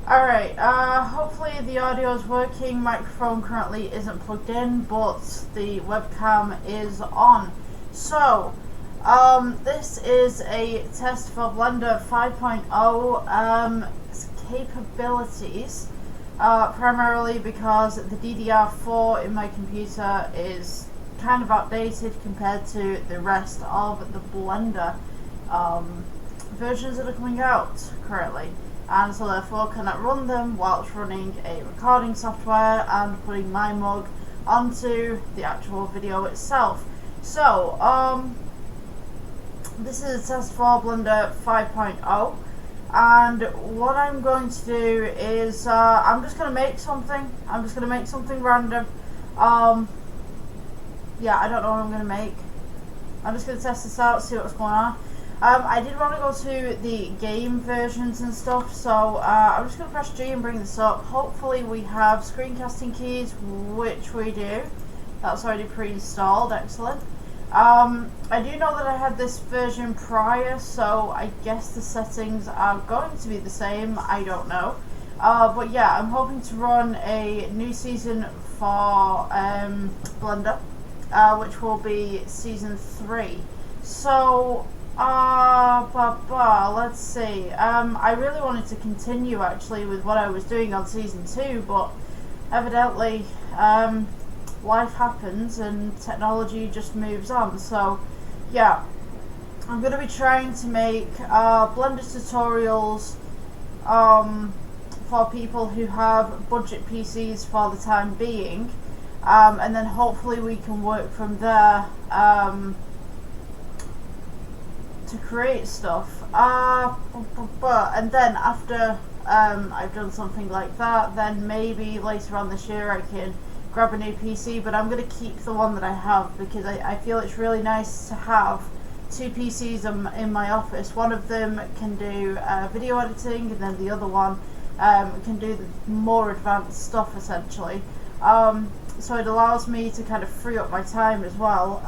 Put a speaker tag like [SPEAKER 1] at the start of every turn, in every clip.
[SPEAKER 1] Alright, hopefully the audio is working. Microphone currently isn't plugged in, but the webcam is on. So, this is a test for Blender 5.0 capabilities, primarily because the DDR4 in my computer is kind of outdated compared to the rest of the Blender versions that are coming out currently. And so therefore cannot run them whilst running a recording software and putting my mug onto the actual video itself. So, this is a test for Blender 5.0, and what I'm going to do is, I'm just going to make something. I'm just going to make something random. Yeah, I don't know what I'm going to make. I'm just going to test this out, see what's going on. I did want to go to the game versions and stuff, so I'm just going to press G and bring this up. Hopefully we have screencasting keys, which we do. That's already pre-installed, excellent. I do know that I had this version prior, so I guess the settings are going to be the same, I don't know. But yeah, I'm hoping to run a new season for Blender, which will be season 3. So, let's see. I really wanted to continue actually with what I was doing on season 2, but evidently life happens and technology just moves on. So yeah, I'm going to be trying to make Blender tutorials for people who have budget PCs for the time being, and then hopefully we can work from there to create stuff, and then after I've done something like that, then maybe later on this year I can grab a new PC, but I'm going to keep the one that I have because I feel it's really nice to have two PCs in my office. One of them can do video editing, and then the other one can do the more advanced stuff essentially. So it allows me to kind of free up my time as well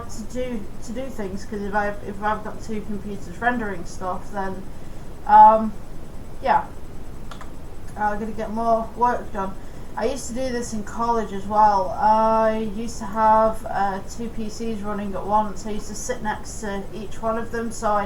[SPEAKER 1] to do things, because if I've got two computers rendering stuff, then yeah, I'm gonna get more work done. I used to do this in college as well. I used to have two PCs running at once. I used to sit next to each one of them, so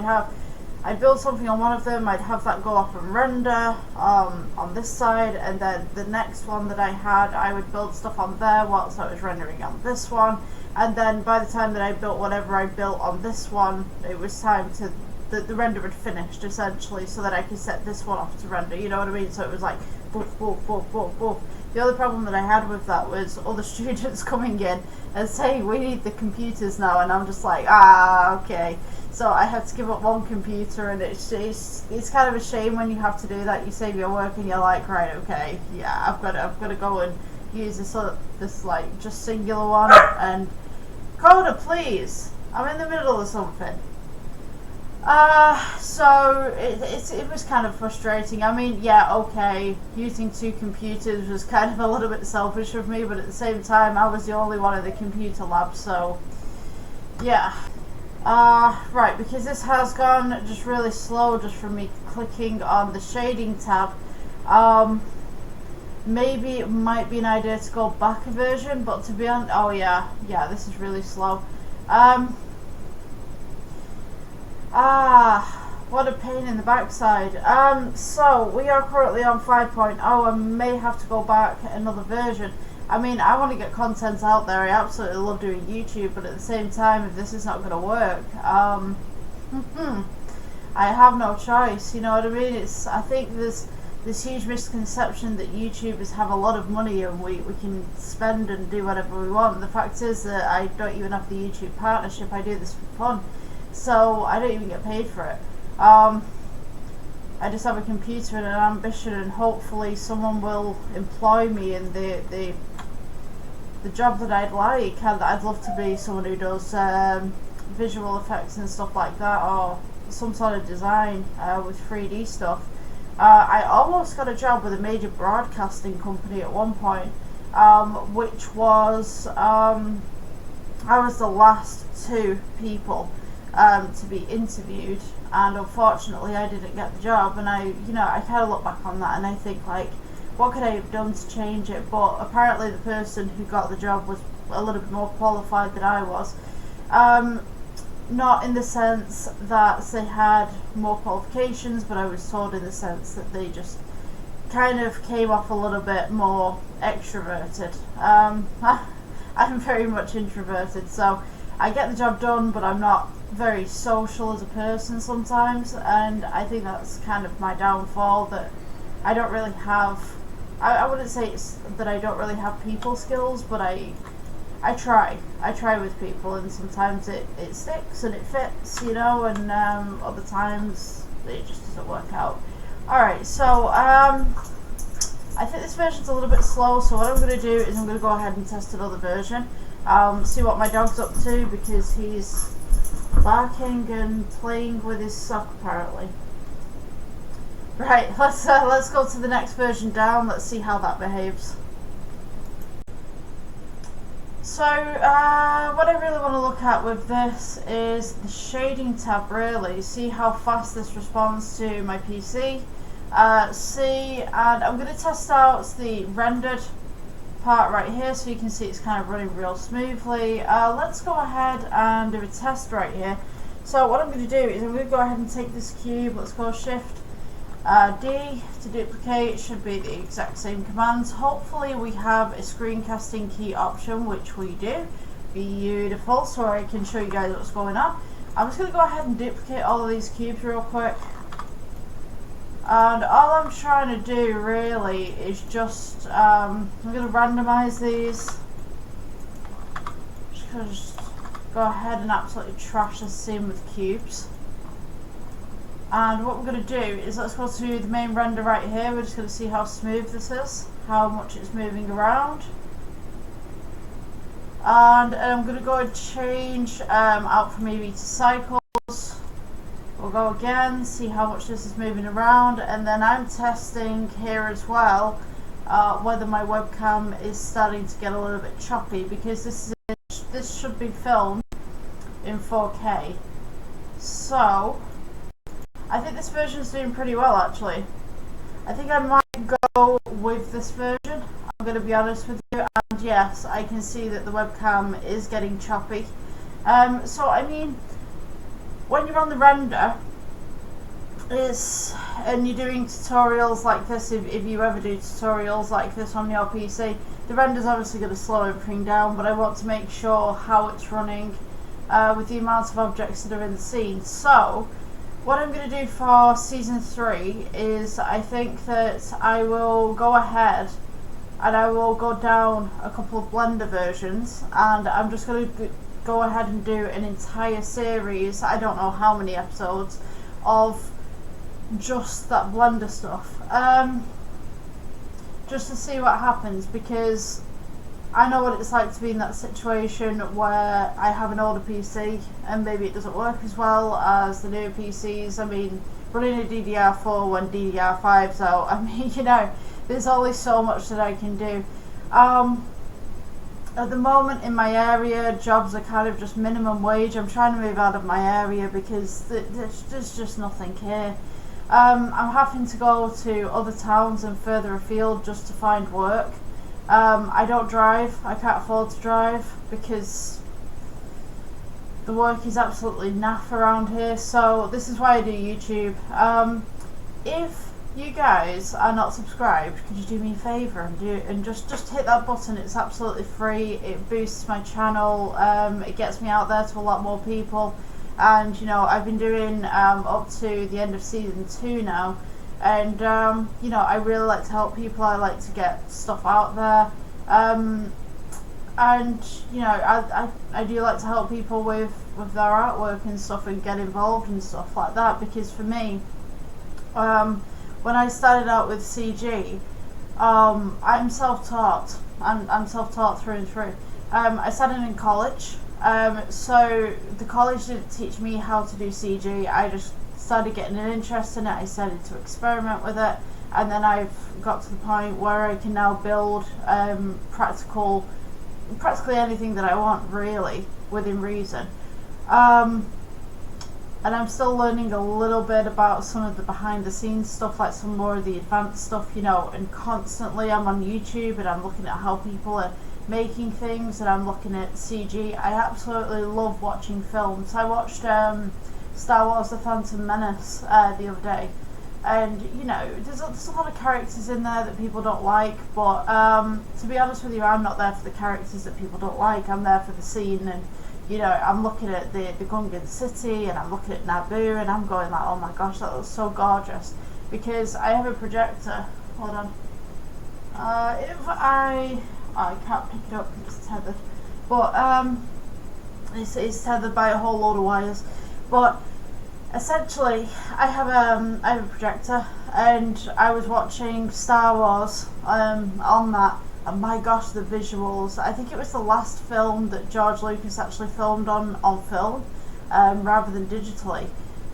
[SPEAKER 1] I'd build something on one of them, I'd have that go off and render on this side, and then the next one that I had, I would build stuff on there whilst I was rendering on this one, and then by the time that I built whatever I built on this one, it was time to, the render had finished essentially, so that I could set this one off to render, you know what I mean? So it was like, boof, boof, boof, boof, boof. The other problem that I had with that was other students coming in and saying, we need the computers now, and I'm just like, okay. So I had to give up one computer, and it's kind of a shame when you have to do that. You save your work and you're like, right, okay, yeah, I've got to go and use this like just singular one. And Coda, please, I'm in the middle of something. So it was kind of frustrating. I mean, yeah, okay, using two computers was kind of a little bit selfish of me, but at the same time, I was the only one in the computer lab, so yeah. Right, because this has gone just really slow just from me clicking on the shading tab, maybe it might be an idea to go back a version, but to be honest, oh yeah, this is really slow. What a pain in the backside. So we are currently on 5.0 and may have to go back another version. I mean, I want to get content out there. I absolutely love doing YouTube, but at the same time, if this is not going to work, I have no choice. You know what I mean? I think there's this huge misconception that YouTubers have a lot of money and we can spend and do whatever we want. The fact is that I don't even have the YouTube partnership. I do this for fun, so I don't even get paid for it. I just have a computer and an ambition, and hopefully someone will employ me in the job that I'd like. I'd love to be someone who does visual effects and stuff like that, or some sort of design with 3D stuff. I almost got a job with a major broadcasting company at one point, which was I was the last two people to be interviewed, and unfortunately I didn't get the job. And I kind of look back on that and I think, like, what could I have done to change it? But apparently the person who got the job was a little bit more qualified than I was. Not in the sense that they had more qualifications, but I was told in the sense that they just kind of came off a little bit more extroverted. I'm very much introverted, so I get the job done, but I'm not very social as a person sometimes, and I think that's kind of my downfall, that I don't really have, I wouldn't say it's that I don't really have people skills, but I try with people, and sometimes it sticks and it fits, and other times it just doesn't work out. Alright, so I think this version's a little bit slow, so what I'm going to do is I'm going to go ahead and test another version, see what my dog's up to, because he's barking and playing with his sock apparently. Right, let's go to the next version down, let's see how that behaves. So what I really want to look at with this is the shading tab, really, see how fast this responds to my PC. And I'm going to test out the rendered part right here, so you can see it's kind of running real smoothly. Let's go ahead and do a test right here. So what I'm going to do is I'm going to go ahead and take this cube, let's go Shift D to duplicate, should be the exact same commands. Hopefully we have a screencasting key option, which we do. Beautiful, so I can show you guys what's going on. I'm just going to go ahead and duplicate all of these cubes real quick. And all I'm trying to do really is just, I'm going to randomize these. Just going to go ahead and absolutely trash this scene with cubes. And what we're going to do is, let's go to the main render right here. We're just going to see how smooth this is, how much it's moving around. And I'm going to go and change out from EV to cycles. We'll go again, see how much this is moving around, and then I'm testing here as well whether my webcam is starting to get a little bit choppy, because this should be filmed in 4K. So I think this version is doing pretty well, actually. I think I might go with this version, I'm going to be honest with you, and yes, I can see that the webcam is getting choppy. So I mean, when you're on the render and you're doing tutorials like this, if you ever do tutorials like this on your PC, the render's obviously going to slow everything down, but I want to make sure how it's running with the amount of objects that are in the scene. So what I'm going to do for season 3 is, I think that I will go ahead and I will go down a couple of Blender versions, and I'm just going to go ahead and do an entire series, I don't know how many episodes, of just that Blender stuff, just to see what happens, because I know what it's like to be in that situation where I have an older PC and maybe it doesn't work as well as the newer PCs. I mean, running a DDR4 when DDR5's out, I mean, there's only so much that I can do. At the moment in my area, jobs are kind of just minimum wage. I'm trying to move out of my area because there's just nothing here. I'm having to go to other towns and further afield just to find work. I don't drive. I can't afford to drive because the work is absolutely naff around here. So this is why I do YouTube. If you guys are not subscribed, could you do me a favour and just hit that button? It's absolutely free. It boosts my channel. It gets me out there to a lot more people. And I've been doing up to the end of season 2 now, and I really like to help people. I like to get stuff out there, and I do like to help people with their artwork and stuff, and get involved and stuff like that, because for me, when I started out with CG, I'm self-taught. I'm self-taught through and through. I started in college, so the college didn't teach me how to do CG. I just started getting an interest in it. I started to experiment with it, and then I've got to the point where I can now build practically anything that I want, really, within reason. and I'm still learning a little bit about some of the behind the scenes stuff, like some more of the advanced stuff, you know, and constantly I'm on YouTube and I'm looking at how people are making things, and I'm looking at CG. I absolutely love watching films. I watched Star Wars The Phantom Menace the other day, and you know, there's a lot of characters in there that people don't like, but to be honest with you, I'm not there for the characters that people don't like. I'm there for the scene, and you know, I'm looking at the Gungan city, and I'm looking at Naboo, and I'm going like, oh my gosh, that looks so gorgeous, because I have a projector. Hold on. If I can't pick it up because it's tethered, but it's tethered by a whole load of wires. But essentially, I have a projector, and I was watching Star Wars on that, and my gosh, the visuals! I think it was the last film that George Lucas actually filmed on film, rather than digitally.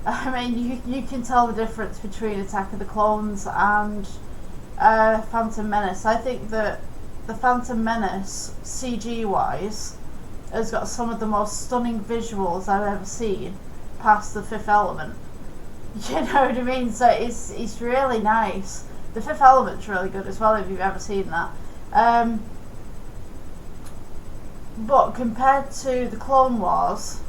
[SPEAKER 1] I mean, you can tell the difference between Attack of the Clones and Phantom Menace. I think that the Phantom Menace, CG wise, has got some of the most stunning visuals I've ever seen, past The Fifth Element. You know what I mean? So it's really nice. The Fifth Element's really good as well, if you've ever seen that. But compared to the Clone Wars,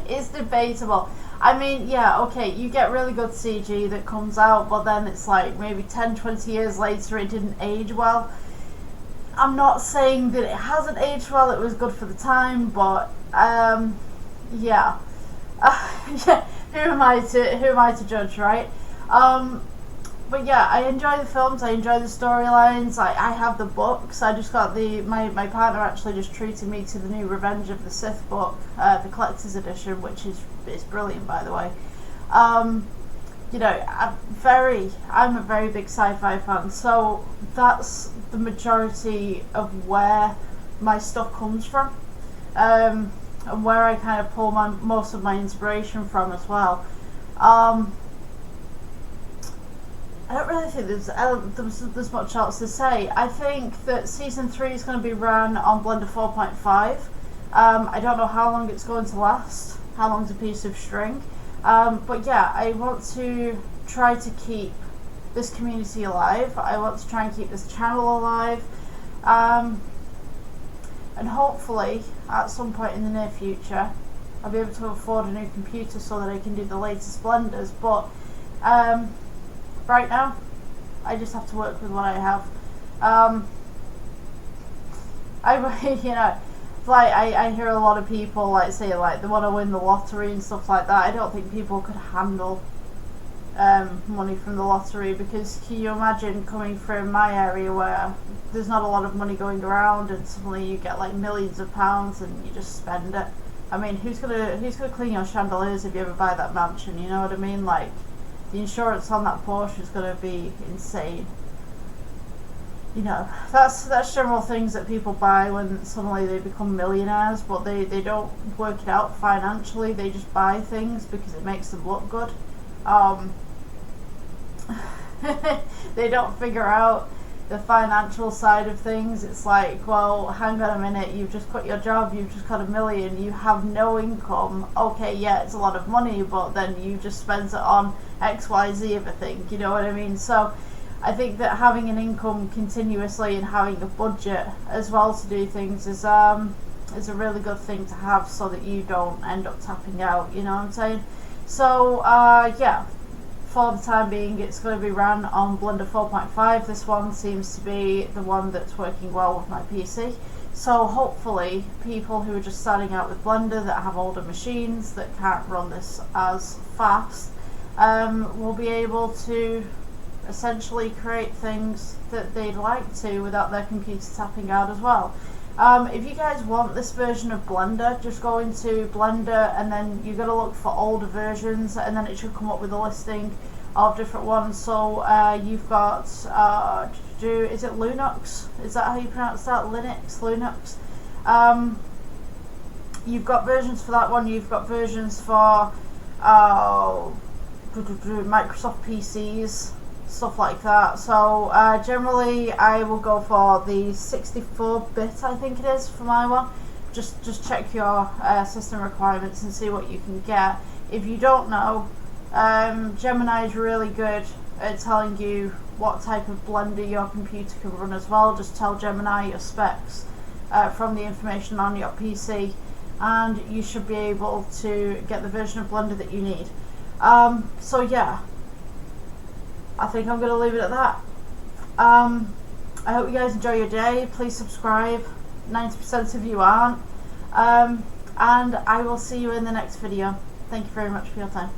[SPEAKER 1] it's debatable. I mean, yeah, okay, you get really good CG that comes out, but then it's like maybe 10-20 years later it didn't age well. I'm not saying that it hasn't aged well, it was good for the time, but yeah. Yeah, who am I to judge, right? But yeah, I enjoy the films, I enjoy the storylines, I have the books. I just got my partner actually just treated me to the new Revenge of the Sith book, the collector's edition, which is brilliant, by the way. You know, I'm a very big sci-fi fan, so that's the majority of where my stuff comes from, and where I kind of pull most of my inspiration from as well. I don't really think there's much else to say. I think that season 3 is going to be run on Blender 4.5. I don't know how long it's going to last, how long's a piece of string. But yeah, I want to try to keep this community alive. I want to try and keep this channel alive. And hopefully, at some point in the near future, I'll be able to afford a new computer so that I can do the latest blenders. But right now, I just have to work with what I have. You know, like I hear a lot of people like say like they want to win the lottery and stuff like that. I don't think people could handle money from the lottery, because can you imagine coming from my area where there's not a lot of money going around, and suddenly you get like millions of pounds and you just spend it? I mean, who's gonna clean your chandeliers if you ever buy that mansion? You know what I mean? Like, the insurance on that Porsche is going to be insane. You know, that's general things that people buy when suddenly they become millionaires, but they don't work it out financially. They just buy things because it makes them look good. They don't figure out the financial side of things. It's like, well, hang on a minute, you've just quit your job, you've just got $1 million, you have no income. Okay, yeah, it's a lot of money, but then you just spend it on XYZ everything, you know what I mean? So I think that having an income continuously and having a budget as well to do things is a really good thing to have, so that you don't end up tapping out, you know what I'm saying? So yeah, for the time being, it's going to be ran on Blender 4.5. This one seems to be the one that's working well with my PC. So hopefully people who are just starting out with Blender, that have older machines that can't run this as fast, will be able to essentially create things that they'd like to without their computer tapping out as well. If you guys want this version of Blender, just go into Blender and then you're going to look for older versions, and then it should come up with a listing of different ones. So you've got, is it Linux? Is that how you pronounce that? Linux? You've got versions for that one, you've got versions for Microsoft PCs, stuff like that. So generally I will go for the 64-bit, I think it is, for my one, just check your system requirements and see what you can get. If you don't know, Gemini is really good at telling you what type of blender your computer can run as well. Just tell Gemini your specs from the information on your PC, and you should be able to get the version of Blender that you need. So yeah, I think I'm going to leave it at that. I hope you guys enjoy your day. Please subscribe. 90% of you aren't. And I will see you in the next video. Thank you very much for your time.